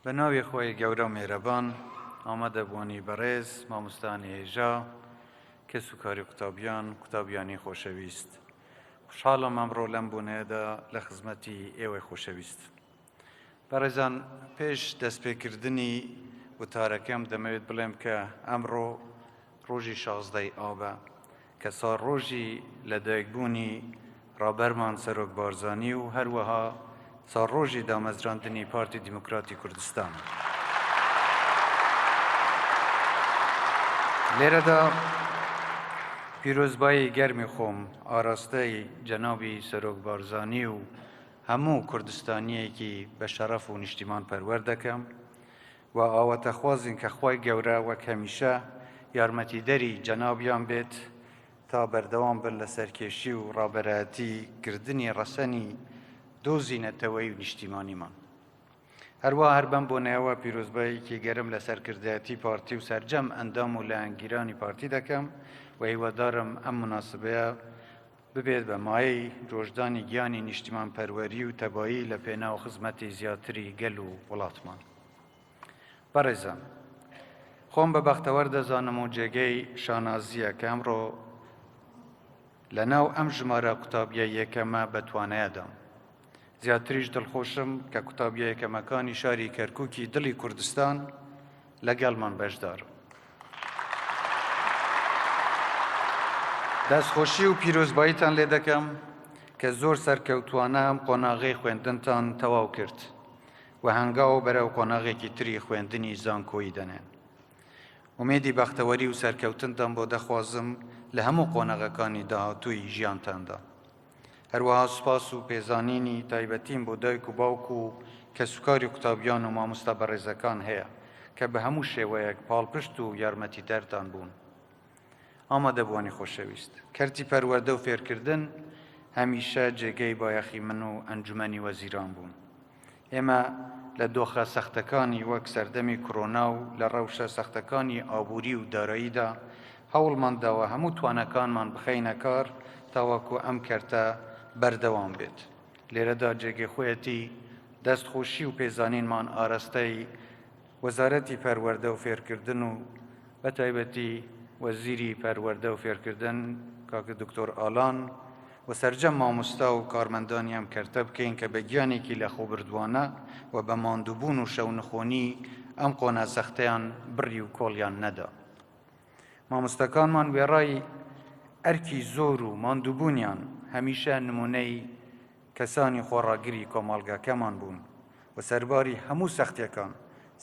بە ناوی خۆی گەورە و میێرەبان ئامادە بوونی بەڕێز مامۆستانی هێژا کەس و کاری قوتابیانی خۆشەویست خوشحاڵم ئەمڕۆ لەم بوونەیەدا لە خزمەتی ئێوەی خۆشەویست. بەڕێزان، پێش دەستپێکردنی وتارەکەم دەمەوێت بڵێم کە ئەمڕۆ ڕۆژی 16 ئابە کە ساڕۆژی لەدایکبوونی ڕابەرمان سەرۆک بارزانی و هەروەها ساڕۆژی دامەزراندنی پارتی دیموکراتی کوردستان. لێرەدا پیرۆزبایی گەرمی خۆم ئاراستەی جەنابی سەرۆک بارزانی و هەموو کوردستانیەکی بە شەرەف و نیشتیمان پەروەر دەکەم و ئاواتەخوازین کە خوای گەورە وەک هەمیشە یارمەتیدەری جەنابیان بێت تا بەردەوام بن لە سەرکێشی و ڕابەرایەتی کردنی ڕەسەنی دۆزی نەتەوەی و نیشتیمانیمان. هەروەها هەر بەم بۆنەوە پیرۆزباییکی گەرم لە سەرکردایەتی پارتی و سەرجەم ئەندام و لایەنگیرانی پارتی دەکەم و هیوادارم ئەم مناسبەیە ببێت بە مایەی ڕۆژدانی گیانی نیشتیمان پەروەری و تەبایی لە پێناو خزمەتی زیاتری گەل و وڵاتمان. بەڕێزان، خۆم بە بەختەوەر دەزانم و جێگەی شانازیە کە ئەمڕۆ لە ناو ئەم ژمارە قوتابیە یەکەمە بەتوانایەدام. زیاتریش دڵخۆشم کە قوتابیە یەکەمەکانی شاری کەرکووکی دڵی کوردستان لەگەڵمان بەشدارن. دەستخۆشی و پیرۆزباییتان لێ دەکەم کە زۆر سەرکەوتوانە ئەم قۆناغی خوێندنتان تەواو کرد و هەنگاو بەرەو قۆناغێکی تری خوێندنی زانکۆیی دەنێن. ئومێدی بەختەوەری و سەرکەوتنتان بۆ دەخوازم لە هەموو قۆناغەکانی داهاتووی ژیانتاندا. هەروەها سوپاس و پێزانینی تایبەتیم بۆ دایک و باوک و کەسوکاری قوتابیان و مامۆستا بەڕێزەکان هەیە کە بە هەموو شێوەیەک پاڵپشت و یارمەتی دەرتان بوون. ئامادەبوانی خۆشەویست، کەرتی پەروەردە و فێرکردن هەمیشە جێگەی بایەخی من و ئەنجومەنی وەزیران بوون. ئێمە لە دۆخە سەختەکانی وەک سەردەمی کۆڕۆنا و لە ڕەوشە سەختەکانی ئابووری و داراییدا هەوڵمان داوە هەموو توانەکانمان بخەینە کار تاوەکو ئەم کەرتە بەردەوام بێت. لێرەدا جێگەخۆیەتی دەستخۆشی و پێزانینمان ئاراستەی وەزارەتی پەروەردە و فێرکردن و بە تایبەتی وەزیری پەروەردە و فێرکردن کاکە دکتۆر ئالان و سەرجەم مامۆستا و کارمەندانی ئەم کەرتە بکەین کە بە گیانێکی لەخۆبردووانە و بە ماندووبوون و شەونخۆنی ئەم قۆنە سەختەیان بڕی و کۆڵیان نەدا. مامۆستەکانمان وێڕای ئەرکی زۆر و ماندووبوونیان هەمیشە نمونەی کەسانی خۆڕاگری کۆمەڵگەکەمان بوون و سەرباری هەموو سەختیەکان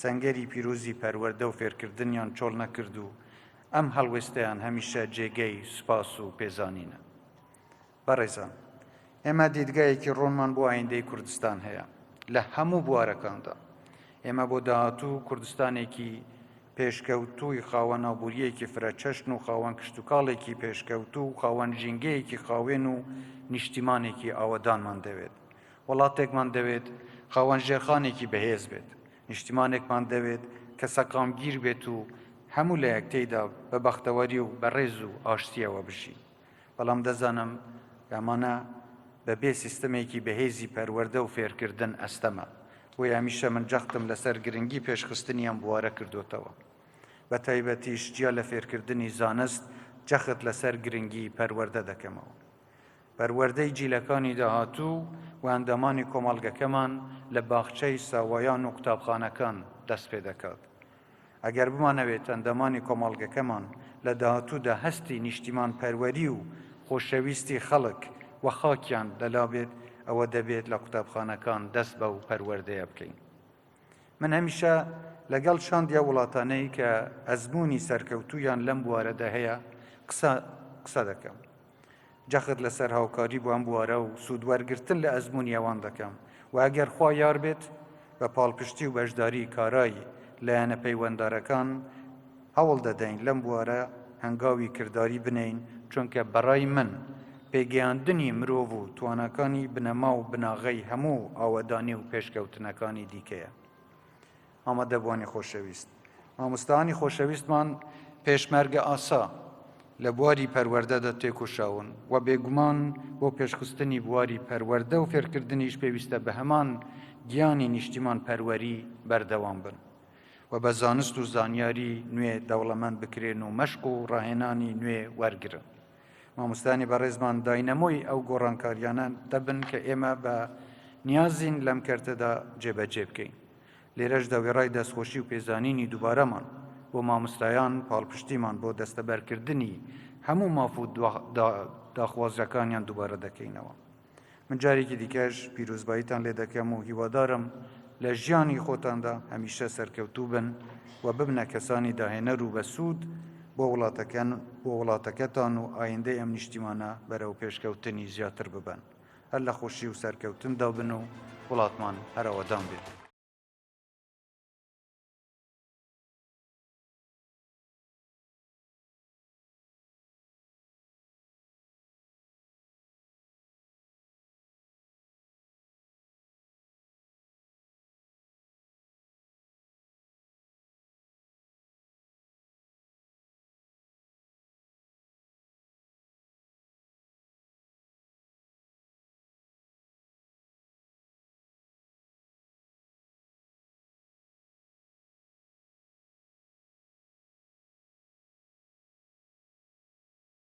سەنگەری پیرۆزی پەروەردە و فێرکردنیان چۆڵ نەکرد و ئەم هەڵوێستەیان هەمیشە جێگەی سوپاس و پێزانینە. بەڕێزان، ئێمە دیدگایەکی ڕۆنمان بۆ ئایندەی کوردستان هەیە لە هەموو بوارەکاندا. ئێمە بۆ داهاتوو کوردستانێکی پێشکەوتووی خاوەن ئابووریەکی فرەچەشن و خاوەن کشتتوکاڵێکی پێشکەوتوو و خاوەن ژینگەیەکی خاوێن و نیشتیمانێکی ئاوەدانمان دەوێت. وڵاتێکمان دەوێت خاوەن ژێرخانێکی بەهێز بێت. نیشتیمانێکمان دەوێت کە سەقامگیر بێت و هەموو لە یەکتەیدا بە بەختەوەری و بەڕێز و ئاشتیەوە بژی. بەڵام دەزانم ئەمانە بەبێ سیستەمێکی بەهێزی پەروەردە و فێرکردن ئەستەمە. بۆی هەمیشە من جەختم لەسەر گرنگی پێشخستنیان بوارە کردوتەوە. بە تایبەتی شتیا لە فێرکردنی زانست جەخت لەسەر گرنگی پەروەردە دەکەمەوە. پەروەردەی جیلەکانی داهاتوو و ئەندامانی کۆمەڵگەکەمان لە باخچەی ساوایان و قوتابخانەکان دەست پێ دەکات. ئەگەر بمانەوێت ئەندامانی کۆمەڵگەکەمان لە داهاتوودا هەستی نیشتیمان پەروەری و خۆشەویستی خەڵک و خاکیان لەلا بێت، ئەوە دەبێت لە قوتابخانەکان دەست بە و پەروەردەیە بکەین. من هەمیشە لەگەڵ شاندیا وڵاتانەی کە ئەزموونی سەرکەوتوویان لەم بوارەدا هەیە قسە دەکەم. جەخت لەسەر هاوکاری بۆ ئەم بوارە و سوودوەرگرتن لە ئەزموونی ئەوان دەکەم و ئەگەر خوا یار بێت بە پاڵپشتی و بەشداری کارایی لایەنە پەیوەنددارەکان هەوڵ دەدەین لەم بوارە هەنگاوی کردداری بنین، چونکە بەڕای من پێگەیاندنی مرۆڤ و توانەکانی بنەما و بناغەی هەموو ئاوەدانی و پێشکەوتنەکانی دیکەیە. ئامادەبوانی خۆشەویست، مامۆستایانی خۆشەویستمان پێشمەرگە ئاسا لە بواری پەروەردەدا تێکۆشاون و بێگومان بۆ پێشخستنی بواری پەروەردە و فێرکردنیش پێویستە بە هەمان گیانی نیشتیمان پەروەری بەردەوام بن و بە زانست و زانیاری نوێ دەوڵەمەند بکرێن و مەشق و ڕاهێنانی نوێ وەرگرن. مامۆستانی بەڕێزمان داینەمۆی ئەو گۆڕانکاریانە دەبن کە ئێمە بە نیازین لەم کەرتەدا جێبەجێ بکەین. لێرەش دەوێڕای دەستخۆشی و پێزانینی دووبارەمان بۆ مامۆستایان پاڵپشتیمان بۆ دەستەبەرکردنی هەموو ماف و داخوازیەکانیان دووبارە دەکەینەوە. من جارێکی دیکەش پیرۆزباییتان لێ دەکەم و هیوادارم لە ژیانی خۆتاندا هەمیشە سەرکەوتوو بن و ببنە کەسانی داهێنەر و بەسوود بۆ وڵاتەکەتان و ئایندەی ئەم نیشتیمانە بەرەو پێشکەوتنی زیاتر ببن. هەر لە خۆشی و سەرکەوتندا بن و وڵاتمان هەرەوەدان بێت.